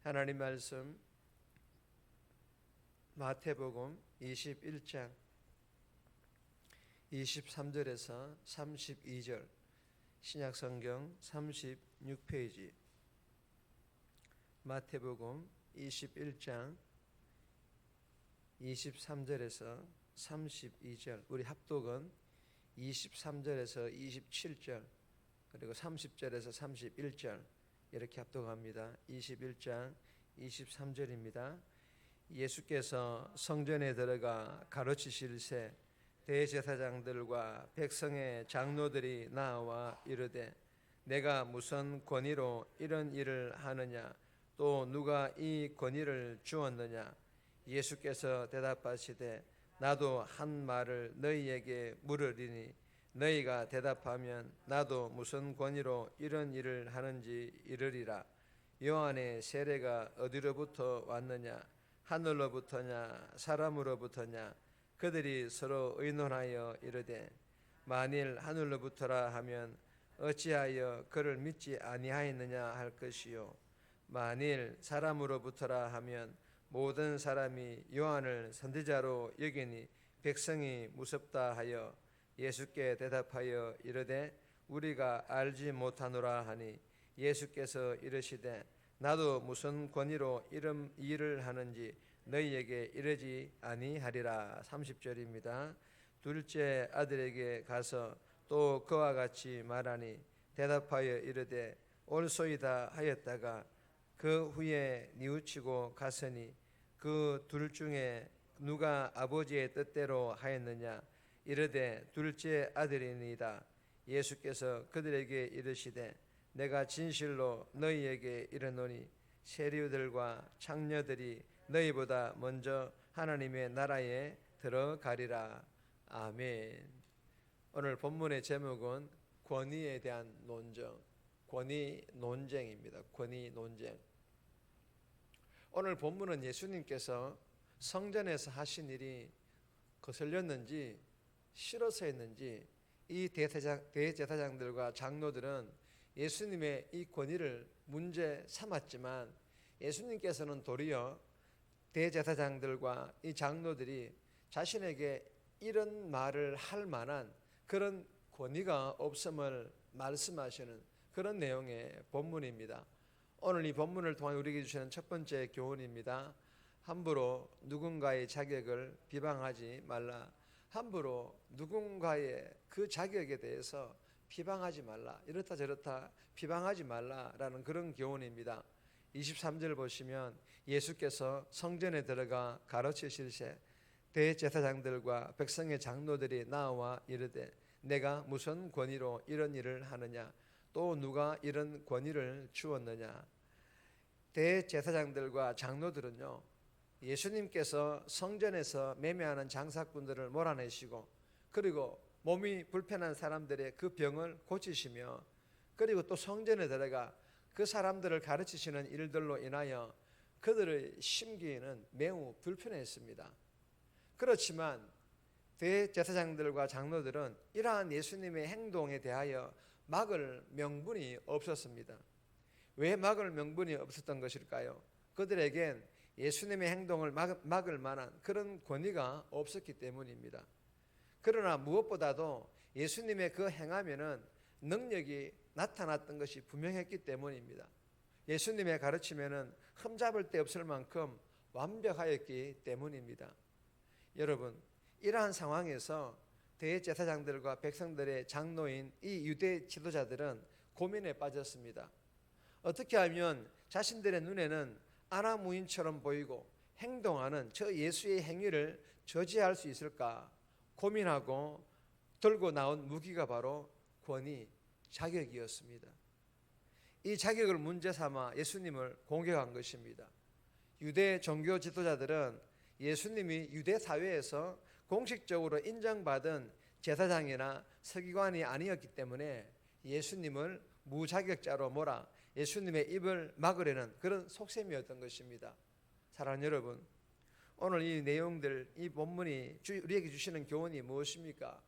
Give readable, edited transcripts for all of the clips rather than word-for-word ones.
하나님 말씀 마태복음 21장 23절에서 32절, 신약성경 36페이지. 마태복음 21장 23절에서 32절, 우리 합독은 23절에서 27절 그리고 30절에서 31절 이렇게 합독합니다. 21장 23절입니다. 예수께서 성전에 들어가 가르치실새 대제사장들과 백성의 장로들이 나와 이르되 내가 무슨 권위로 이런 일을 하느냐, 또 누가 이 권위를 주었느냐. 예수께서 대답하시되 나도 한 말을 너희에게 물으리니 너희가 대답하면 나도 무슨 권위로 이런 일을 하는지 이르리라. 요한의 세례가 어디로부터 왔느냐, 하늘로부터냐 사람으로부터냐. 그들이 서로 의논하여 이르되 만일 하늘로부터라 하면 어찌하여 그를 믿지 아니하였느냐 할 것이요, 만일 사람으로부터라 하면 모든 사람이 요한을 선지자로 여기니 백성이 무섭다 하여 예수께 대답하여 이르되 우리가 알지 못하노라 하니, 예수께서 이르시되 나도 무슨 권위로 이런 일을 하는지 너희에게 이르지 아니하리라. 30절입니다. 둘째 아들에게 가서 또 그와 같이 말하니 대답하여 이르되 옳소이다 하였다가 그 후에 뉘우치고 갔으니 그 둘 중에 누가 아버지의 뜻대로 하였느냐. 이르되 둘째 아들이니이다. 예수께서 그들에게 이르시되 내가 진실로 너희에게 이르노니 세리들과 창녀들이 너희보다 먼저 하나님의 나라에 들어가리라. 아멘. 오늘 본문의 제목은 권위에 대한 논쟁, 권위 논쟁입니다. 권위 논쟁. 오늘 본문은 예수님께서 성전에서 하신 일이 거슬렸는지 싫어서 했는지 이 대제사장들과 장로들은 예수님의 이 권위를 문제 삼았지만, 예수님께서는 도리어 대제사장들과 이 장로들이 자신에게 이런 말을 할 만한 그런 권위가 없음을 말씀하시는 그런 내용의 본문입니다. 오늘 이 본문을 통해 우리에게 주시는 첫 번째 교훈입니다. 함부로 누군가의 자격을 비방하지 말라. 함부로 누군가의 그 자격에 대해서 비방하지 말라. 이렇다 저렇다 비방하지 말라라는 그런 교훈입니다. 23절 보시면 예수께서 성전에 들어가 가르치실새 대제사장들과 백성의 장로들이 나와 이르되 내가 무슨 권위로 이런 일을 하느냐, 또 누가 이런 권위를 주었느냐. 대제사장들과 장로들은요, 예수님께서 성전에서 매매하는 장사꾼들을 몰아내시고 그리고 몸이 불편한 사람들의 그 병을 고치시며 그리고 또 성전에 들어가 그 사람들을 가르치시는 일들로 인하여 그들의 심기는 매우 불편했습니다. 그렇지만 대제사장들과 장로들은 이러한 예수님의 행동에 대하여 막을 명분이 없었습니다. 왜 막을 명분이 없었던 것일까요? 그들에겐 예수님의 행동을 막을 만한 그런 권위가 없었기 때문입니다. 그러나 무엇보다도 예수님의 그 행하면은 능력이 나타났던 것이 분명했기 때문입니다. 예수님의 가르침에는 흠잡을 데 없을 만큼 완벽하였기 때문입니다. 여러분, 이러한 상황에서 대제사장들과 백성들의 장로인 이 유대 지도자들은 고민에 빠졌습니다. 어떻게 하면 자신들의 눈에는 아나무인처럼 보이고 행동하는 저 예수의 행위를 저지할 수 있을까 고민하고 들고 나온 무기가 바로 권위, 자격이었습니다. 이 자격을 문제 삼아 예수님을 공격한 것입니다. 유대 종교 지도자들은 예수님이 유대 사회에서 공식적으로 인정받은 제사장이나 서기관이 아니었기 때문에 예수님을 무자격자로 몰아 예수님의 입을 막으려는 그런 속셈이었던 것입니다. 사랑하는 여러분, 오늘 이 내용들, 이 본문이 우리에게 주시는 교훈이 무엇입니까?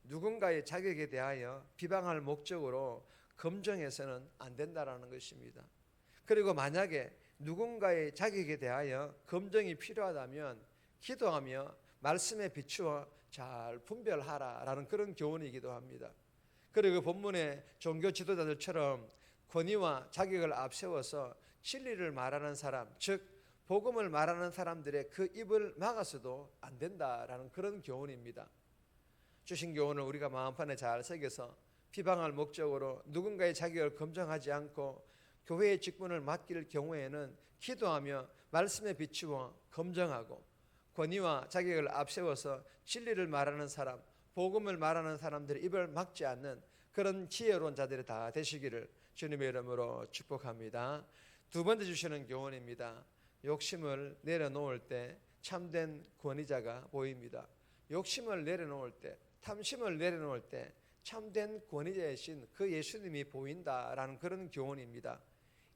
누군가의 자격에 대하여 비방할 목적으로 검증해서는 안 된다라는 것입니다. 그리고 만약에 누군가의 자격에 대하여 검증이 필요하다면 기도하며 말씀에 비추어 잘 분별하라라는 그런 교훈이기도 합니다. 그리고 그 본문의 종교 지도자들처럼 권위와 자격을 앞세워서 진리를 말하는 사람, 즉 복음을 말하는 사람들의 그 입을 막아서도 안 된다라는 그런 교훈입니다. 주신 교훈을 우리가 마음판에 잘 새겨서 비방할 목적으로 누군가의 자격을 검증하지 않고 교회의 직분을 맡길 경우에는 기도하며 말씀에 비추어 검증하고 권위와 자격을 앞세워서 진리를 말하는 사람, 복음을 말하는 사람들의 입을 막지 않는 그런 지혜로운 자들이 다 되시기를 주님의 이름으로 축복합니다. 두 번째 주시는 교훈입니다. 욕심을 내려놓을 때 참된 권위자가 보입니다. 욕심을 내려놓을 때, 탐심을 내려놓을 때 참된 권위자이신 그 예수님이 보인다라는 그런 교훈입니다.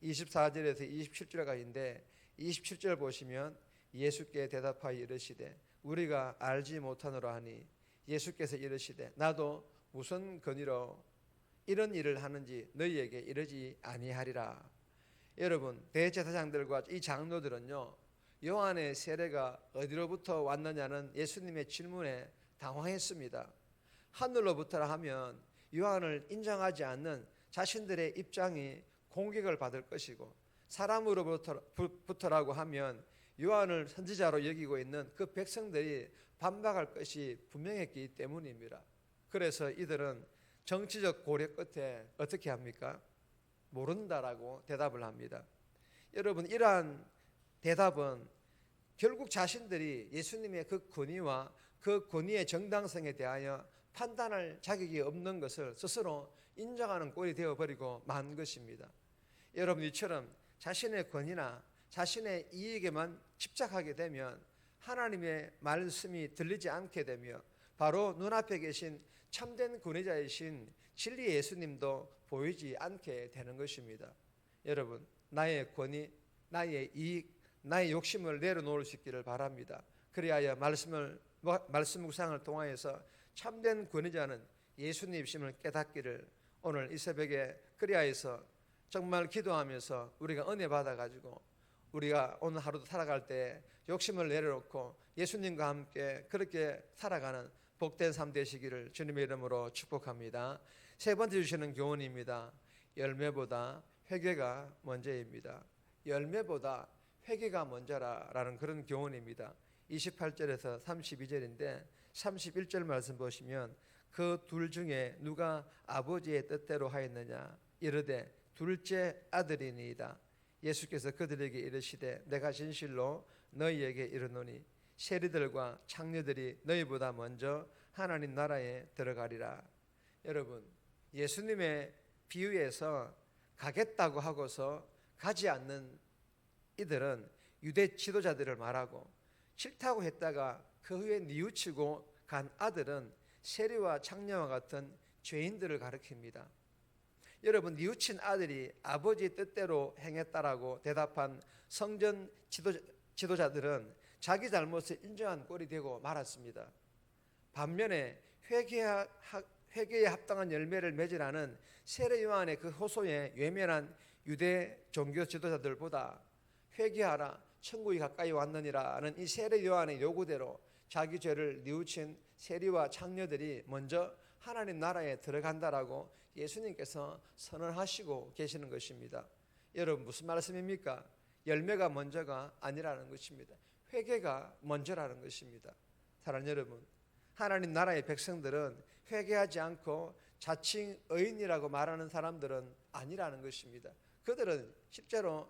24절에서 27절까지인데 27절 보시면 예수께 대답하여 이르시되 우리가 알지 못하노라 하니 예수께서 이르시되 나도 무슨 권위로 이런 일을 하는지 너희에게 이르지 아니하리라. 여러분, 대제사장들과 이 장로들은요, 요한의 세례가 어디로부터 왔느냐는 예수님의 질문에 당황했습니다. 하늘로부터라 하면 요한을 인정하지 않는 자신들의 입장이 공격을 받을 것이고, 사람으로부터라고 하면 요한을 선지자로 여기고 있는 그 백성들이 반박할 것이 분명했기 때문입니다. 그래서 이들은 정치적 고려 끝에 어떻게 합니까? 모른다라고 대답을 합니다. 여러분, 이러한 대답은 결국 자신들이 예수님의 그 권위와 그 권위의 정당성에 대하여 판단할 자격이 없는 것을 스스로 인정하는 꼴이 되어버리고 만 것입니다. 여러분, 이처럼 자신의 권위나 자신의 이익에만 집착하게 되면 하나님의 말씀이 들리지 않게 되며 바로 눈앞에 계신 참된 권위자이신 진리 예수님도 보이지 않게 되는 것입니다. 여러분, 나의 권위, 나의 이익, 나의 욕심을 내려놓을 수 있기를 바랍니다. 그리하여 말씀 묵상을 통하여서 참된 권위자는 예수님이심을 깨닫기를 오늘 이 새벽에 그리하여서 정말 기도하면서 우리가 은혜 받아가지고 우리가 오늘 하루도 살아갈 때 욕심을 내려놓고 예수님과 함께 그렇게 살아가는 복된 삶 되시기를 주님의 이름으로 축복합니다. 세 번째 주시는 교훈입니다. 열매보다 회개가 먼저입니다. 열매보다 회개가 먼저라는 그런 교훈입니다. 28절에서 32절인데 31절 말씀 보시면 그 둘 중에 누가 아버지의 뜻대로 하였느냐 이르되 둘째 아들이니이다. 예수께서 그들에게 이르시되 내가 진실로 너희에게 이르노니 세리들과 창녀들이 너희보다 먼저 하나님 나라에 들어가리라. 여러분, 예수님의 비유에서 가겠다고 하고서 가지 않는 이들은 유대 지도자들을 말하고, 싫다고 했다가 그 후에 뉘우치고 간 아들은 세리와 창녀와 같은 죄인들을 가리킵니다. 여러분, 뉘우친 아들이 아버지의 뜻대로 행했다라고 대답한 성전 지도자들은 자기 잘못을 인정한 꼴이 되고 말았습니다. 반면에 회개에 합당한 열매를 맺으라는 세례 요한의 그 호소에 외면한 유대 종교 지도자들보다 회개하라 천국이 가까이 왔느니라는 이 세례 요한의 요구대로 자기 죄를 뉘우친 세리와 창녀들이 먼저 하나님 나라에 들어간다라고 예수님께서 선언하시고 계시는 것입니다. 여러분, 무슨 말씀입니까? 열매가 먼저가 아니라는 것입니다. 회개가 먼저라는 것입니다. 사랑하는 여러분, 하나님 나라의 백성들은 회개하지 않고 자칭 의인이라고 말하는 사람들은 아니라는 것입니다. 그들은 실제로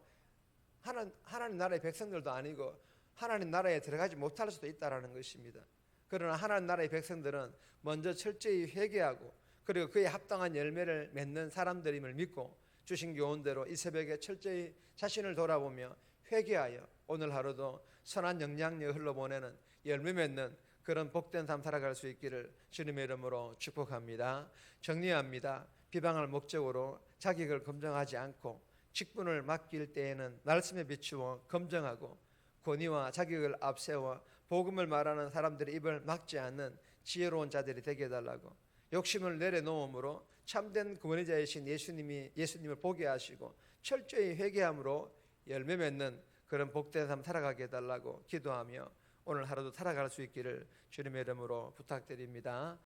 하나님 나라의 백성들도 아니고 하나님 나라에 들어가지 못할 수도 있다는 것입니다. 그러나 하나님 나라의 백성들은 먼저 철저히 회개하고 그리고 그에 합당한 열매를 맺는 사람들임을 믿고 주신 교훈대로 이 새벽에 철저히 자신을 돌아보며 회개하여 오늘 하루도 선한 영향력 흘러보내는 열매 맺는 그런 복된 삶 살아갈 수 있기를 주님의 이름으로 축복합니다. 정리합니다. 비방할 목적으로 자격을 검증하지 않고 직분을 맡길 때에는 말씀에 비추어 검증하고 권위와 자격을 앞세워 복음을 말하는 사람들의 입을 막지 않는 지혜로운 자들이 되게 해달라고, 욕심을 내려놓음으로 참된 권위자이신 예수님을 보게 하시고 철저히 회개함으로 열매 맺는 그런 복된 삶 살아가게 해달라고 기도하며 오늘 하루도 살아갈 수 있기를 주님의 이름으로 부탁드립니다.